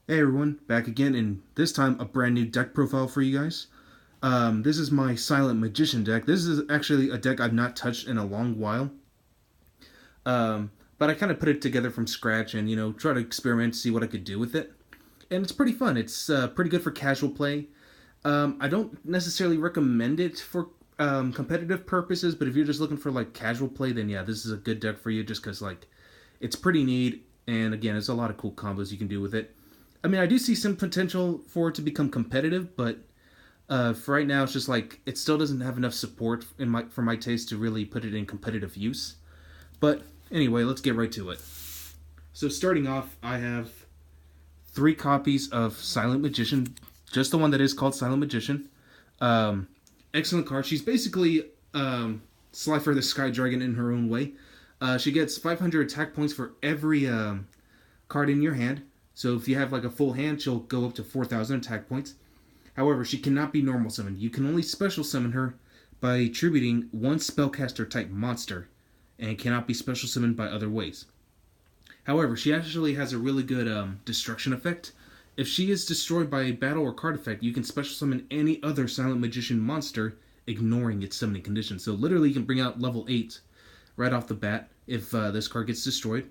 Hey everyone, back again, and this time a brand new deck profile for you guys. This is my Silent Magician deck. This is actually a deck I've not touched in a long while. But I kind of put it together from scratch and, try to experiment, see what I could do with it. And it's pretty fun. It's pretty good for casual play. I don't necessarily recommend it for competitive purposes, but if you're just looking for like casual play, then yeah, this is a good deck for you just because like it's pretty neat. And again, there's a lot of cool combos you can do with it. I mean, I do see some potential for it to become competitive, but for right now, it's just like it still doesn't have enough support for my taste to really put it in competitive use. But anyway, let's get right to it. So starting off, I have 3 copies of Silent Magician, just the one that is called Silent Magician. Um, Excellent card. She's basically Slifer the Sky Dragon in her own way. She gets 500 attack points for every card in your hand. So if you have like a full hand, she'll go up to 4,000 attack points. However, she cannot be normal summoned. You can only special summon her by attributing one spellcaster type monster, and cannot be special summoned by other ways. However, she actually has a really good destruction effect. If she is destroyed by a battle or card effect, you can special summon any other Silent Magician monster, ignoring its summoning condition. So literally, you can bring out level 8 right off the bat if this card gets destroyed.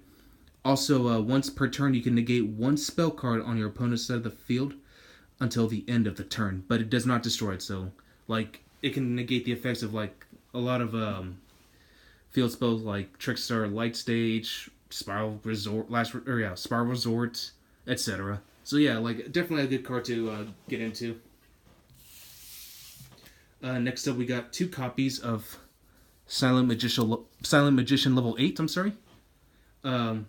Also, once per turn, you can negate one spell card on your opponent's side of the field until the end of the turn, but it does not destroy it. So, like, it can negate the effects of like a lot of field spells like Trickstar, Light Stage, Spiral Resort, Spiral Resort, etc. So yeah, like definitely a good card to get into. Next up, we got 2 copies of Silent Magician level 8. I'm sorry. Um,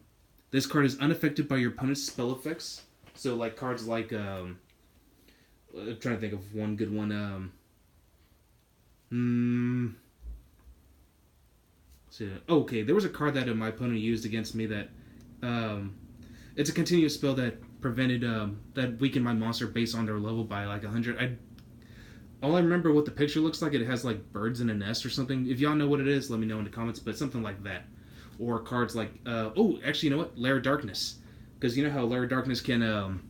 This card is unaffected by your opponent's spell effects. So, like cards like, I'm trying to think of one good one. Okay, there was a card that my opponent used against me that, um, it's a continuous spell that prevented that weakened my monster based on their level by like 100. All I remember what the picture looks like. It has like birds in a nest or something. If y'all know what it is, let me know in the comments. But something like that. Or cards like actually, you know what, Lair of Darkness, because you know how Lair of Darkness can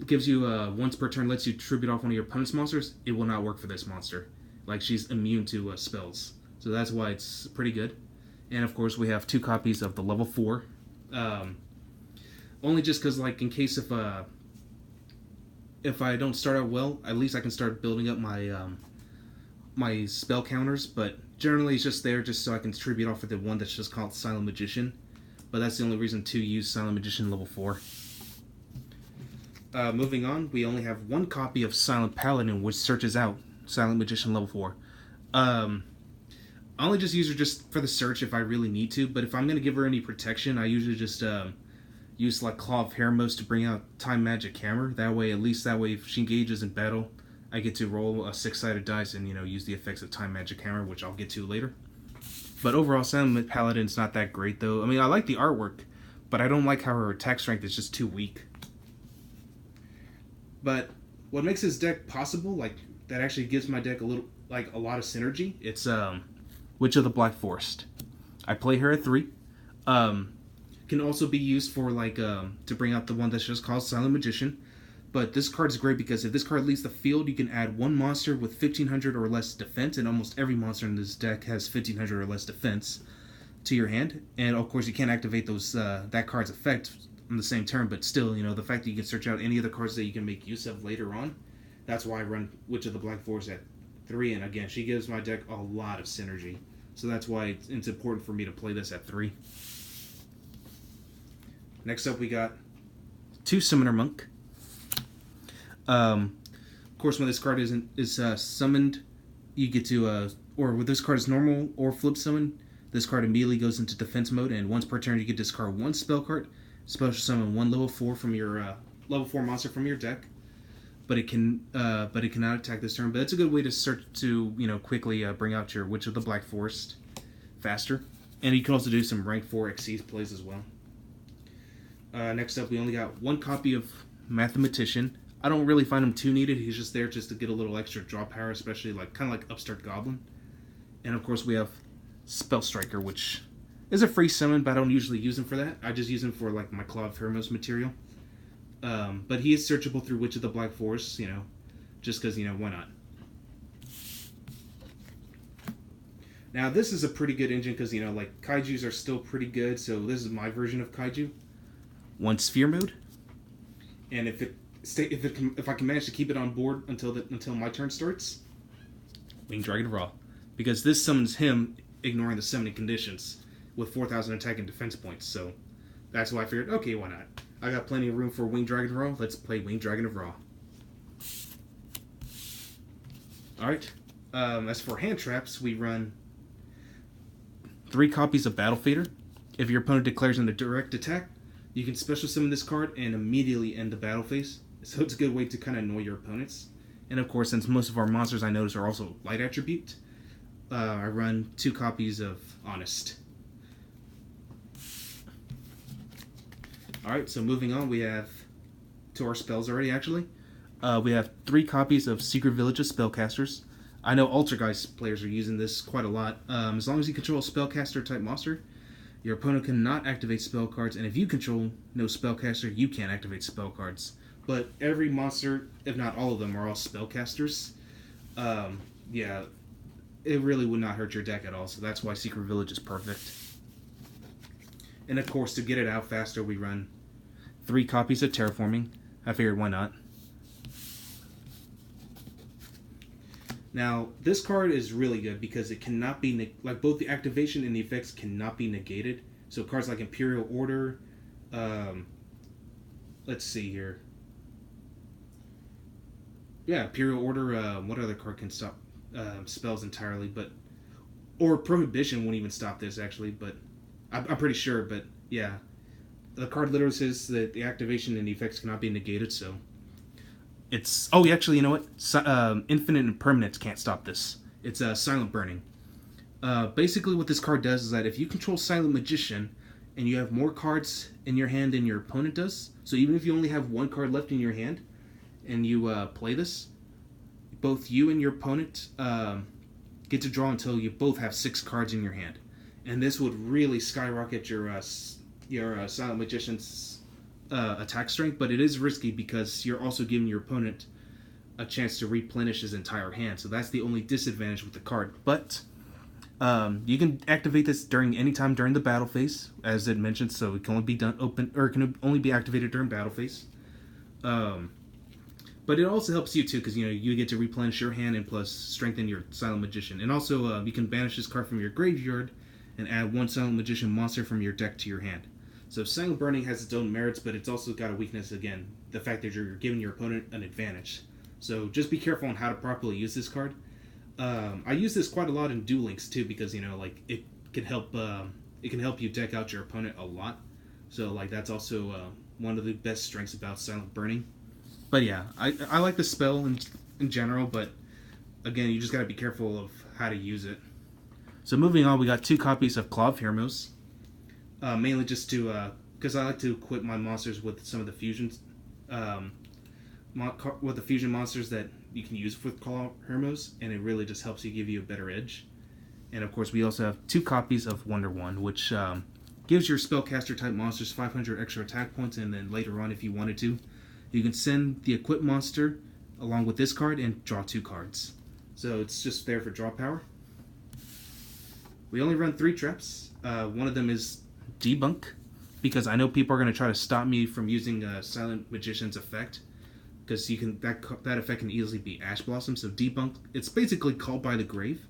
gives you once per turn, lets you tribute off one of your opponent's monsters. It will not work for this monster. Like, she's immune to spells, so that's why it's pretty good. And of course, we have 2 copies of the level 4. Um, Only just because, like, in case if I don't start out well, at least I can start building up my spell counters. But generally, it's just there just so I can tribute off with the one that's just called Silent Magician. But that's the only reason to use Silent Magician level 4. Moving on, we only have 1 copy of Silent Paladin, which searches out Silent Magician level 4. I only just use her just for the search if I really need to, but if I'm going to give her any protection, I usually just use like Claw of Heremos to bring out Time Magic Hammer. That way, if she engages in battle, I get to roll a 6-sided dice and, use the effects of Time Magic Hammer, which I'll get to later. But overall, Silent Paladin's not that great, though. I mean, I like the artwork, but I don't like how her attack strength is just too weak. But what makes this deck possible, like, that actually gives my deck a lot of synergy, it's Witch of the Black Forest. I play her at 3. Can also be used for like to bring out the one that's just called Silent Magician. But this card is great because if this card leaves the field, you can add one monster with 1,500 or less defense, and almost every monster in this deck has 1,500 or less defense to your hand. And of course, you can't activate those that card's effect on the same turn, but still, the fact that you can search out any other cards that you can make use of later on, that's why I run Witch of the Black Forest at 3. And again, she gives my deck a lot of synergy, so that's why it's important for me to play this at 3. Next up, we got 2 Summoner Monk. Of course, when this card is summoned, you get to or when this card is normal or flip summon, this card immediately goes into defense mode, and once per turn, you can discard one spell card, special summon one level 4 from your level 4 monster from your deck. But it cannot attack this turn. But it's a good way to search to quickly bring out your Witch of the Black Forest faster, and you can also do some rank 4 Xyz plays as well. Next up, we only got 1 copy of Mathematician. I don't really find him too needed. He's just there just to get a little extra draw power, especially kind of like Upstart Goblin. And of course, we have Spell Striker, which is a free summon, but I don't usually use him for that. I just use him for like my Claw of Heremos material. But he is searchable through Witch of the Black Forest, just because, why not? Now, this is a pretty good engine because, like, Kaijus are still pretty good, so this is my version of Kaiju. One sphere mode. And if I can manage to keep it on board until my turn starts, Winged Dragon Raw. Because this summons him ignoring the summoning conditions with 4,000 attack and defense points, so that's why I figured, okay, why not? I got plenty of room for Winged Dragon Raw. Let's play Winged Dragon of Raw. Alright. As for hand traps, we run 3 copies of Battle Fader. If your opponent declares a direct attack, you can special summon this card and immediately end the battle phase. So it's a good way to kind of annoy your opponents. And of course, since most of our monsters I notice are also light attribute, I run 2 copies of Honest. Alright, so moving on, we have to our spells already, actually. We have 3 copies of Secret Village of Spellcasters. I know Altergeist players are using this quite a lot. As long as you control a Spellcaster type monster, your opponent cannot activate spell cards, and if you control no Spellcaster, you can't activate spell cards. But every monster, if not all of them, are all Spellcasters. Yeah, it really would not hurt your deck at all, so that's why Secret Village is perfect. And of course, to get it out faster, we run 3 copies of Terraforming. I figured, why not? Now, this card is really good because it cannot be, like, both the activation and the effects cannot be negated. So cards like Imperial Order, let's see here. Yeah, Imperial Order, what other card can stop spells entirely, or Prohibition won't even stop this, actually, but I'm pretty sure, but yeah. The card literally says that the activation and the effects cannot be negated, so it's... Oh, actually, you know what? Infinite and Permanence can't stop this. It's Silent Burning. Basically, what this card does is that if you control Silent Magician and you have more cards in your hand than your opponent does, so even if you only have 1 card left in your hand and you play this, both you and your opponent get to draw until you both have 6 cards in your hand. And this would really skyrocket your Silent Magician's attack strength, but it is risky because you're also giving your opponent a chance to replenish his entire hand, so that's the only disadvantage with the card. But you can activate this any time during the battle phase, as it mentioned, so it can only be can only be activated during battle phase. But it also helps you too, because you get to replenish your hand and plus strengthen your Silent Magician. And also you can banish this card from your graveyard and add 1 Silent Magician monster from your deck to your hand. So Silent Burning has its own merits, but it's also got a weakness, again, the fact that you're giving your opponent an advantage. So just be careful on how to properly use this card. I use this quite a lot in Duel Links too, because it can help you deck out your opponent a lot. So like that's also one of the best strengths about Silent Burning. But yeah, I like the spell in general, but again, you just gotta be careful of how to use it. So moving on, we got 2 copies of Claw of Hermos. Mainly just to, because I like to equip my monsters with some of the fusions, with the fusion monsters that you can use with Claw of Hermos, and it really just helps you give you a better edge. And of course, we also have 2 copies of Wonder One, which gives your spellcaster type monsters 500 extra attack points, and then later on, if you wanted to, you can send the equipped monster along with this card and draw 2 cards. So it's just there for draw power. We only run 3 traps. One of them is Debunk, because I know people are going to try to stop me from using Silent Magician's effect, because that effect can easily be Ash Blossom. So Debunk, it's basically Called by the Grave.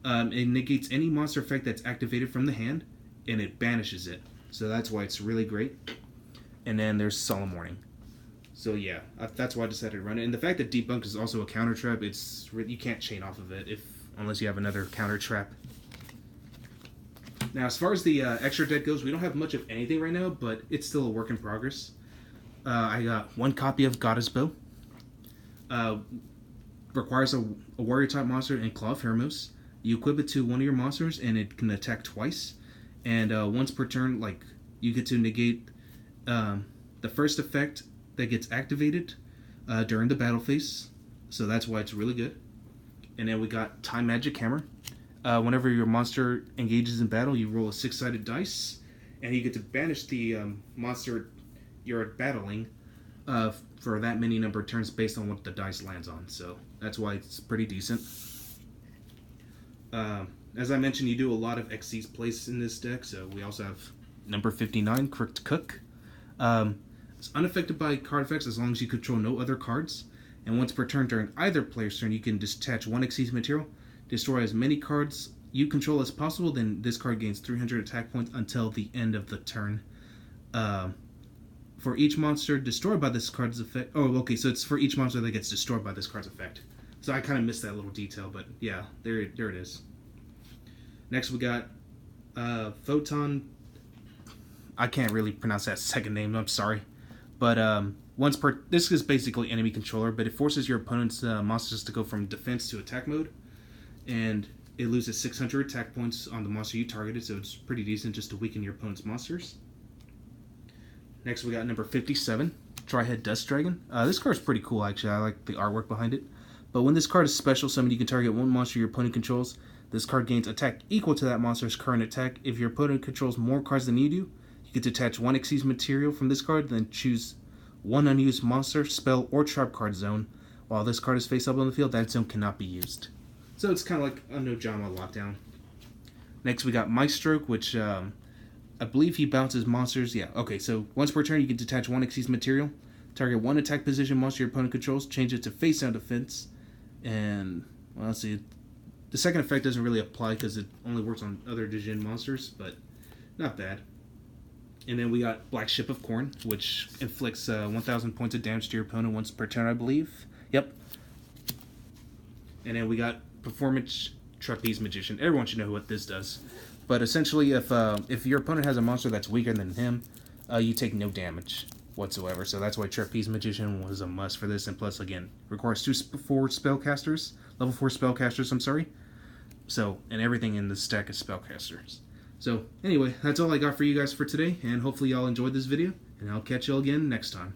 It negates any monster effect that's activated from the hand, and it banishes it. So that's why it's really great. And then there's Solemn Warning. So yeah, that's why I decided to run it. And the fact that Debunk is also a counter trap, you can't chain off of it unless you have another counter trap. Now, as far as the extra deck goes, we don't have much of anything right now, but it's still a work in progress. I got 1 copy of Goddess Bow. Requires a warrior type monster and Claw of Hermos. You equip it to one of your monsters, and it can attack twice. And once per turn, you get to negate the first effect that gets activated during the battle phase. So that's why it's really good. And then we got Time Magic Hammer. Whenever your monster engages in battle, you roll a 6-sided dice, and you get to banish the monster you're battling for that many number of turns based on what the dice lands on. So that's why it's pretty decent. As I mentioned, you do a lot of Xyz plays in this deck, so we also have number 59, Crooked Cook. It's unaffected by card effects as long as you control no other cards. And once per turn during either player's turn, you can detach one Xyz material, destroy as many cards you control as possible, then this card gains 300 attack points until the end of the turn. For each monster destroyed by this card's effect... Oh, okay, so it's for each monster that gets destroyed by this card's effect. So I kind of missed that little detail, but yeah, there it is. Next we got Photon... I can't really pronounce that second name, I'm sorry. But once per... This is basically enemy controller, but it forces your opponent's monsters to go from defense to attack mode. And it loses 600 attack points on the monster you targeted, so it's pretty decent just to weaken your opponent's monsters. Next we got number 57, Tri-Head Dust Dragon. This card is pretty cool, actually. I like the artwork behind it. But when this card is special summoned, you can target one monster your opponent controls. This card gains attack equal to that monster's current attack. If your opponent controls more cards than you do, you can detach one Xyz material from this card, then choose one unused monster, spell, or trap card zone. While this card is face up on the field, that zone cannot be used. So it's kind of like a Nojama lockdown. Next we got Maestroke, which I believe he bounces monsters. Yeah, okay, so once per turn you can detach one Xyz material, target one attack position monster your opponent controls, change it to face down defense, and, well, let's see, the second effect doesn't really apply because it only works on other Djinn monsters, but not bad. And then we got Black Ship of Corn, which inflicts 1,000 points of damage to your opponent once per turn, I believe. Yep. And then we got Performance Trapeze Magician. Everyone should know what this does. But essentially, if your opponent has a monster that's weaker than him, you take no damage whatsoever. So that's why Trapeze Magician was a must for this. And plus, again, requires level 4 spellcasters, I'm sorry. So, and everything in this deck is spellcasters. So, anyway, that's all I got for you guys for today. And hopefully y'all enjoyed this video. And I'll catch y'all again next time.